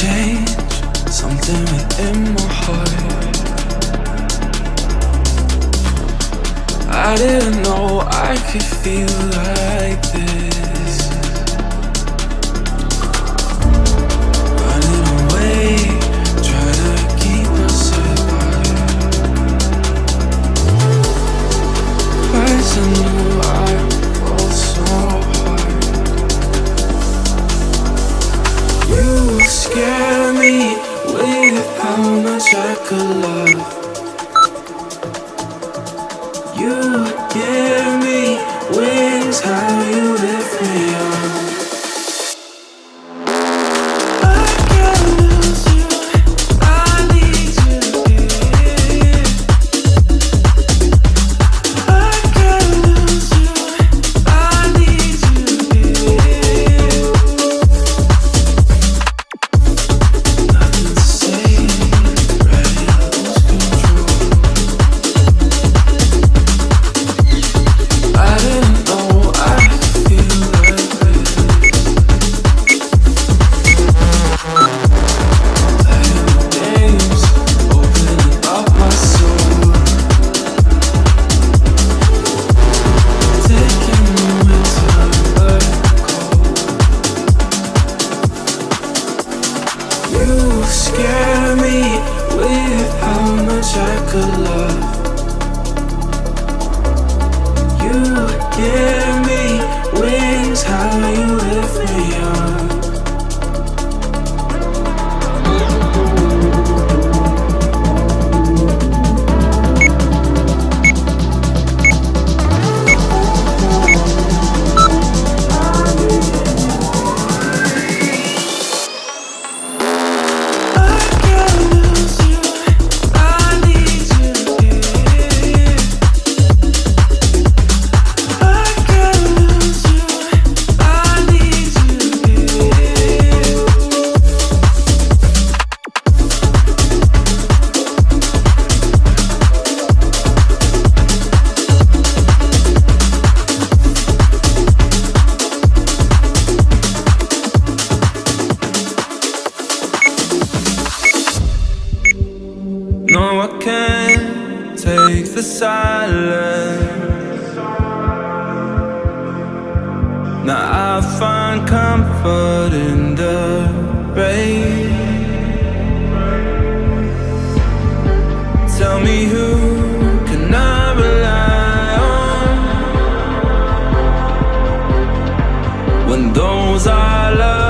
change something within my heart. I didn't know I could feel like this. Running away, try to keep us apart. Twice I knew I fall so hard. You scare me with how much I could love. You give me wings, how you lift me up. I can't lose you, I need you here. I can't lose you, I need you here. Nothing to say, ready to lose control. I didn't know I could feel like this. Playing the games, opening up my soul. Taking a moment to let go. You scare me with how much I could love. You give me wings, how you lift me up. I can't lose you, I need you here. I can't lose you, I need you here. No, I can't take the silence. Now I find comfort in the rain. Tell me, who can I rely on when those I love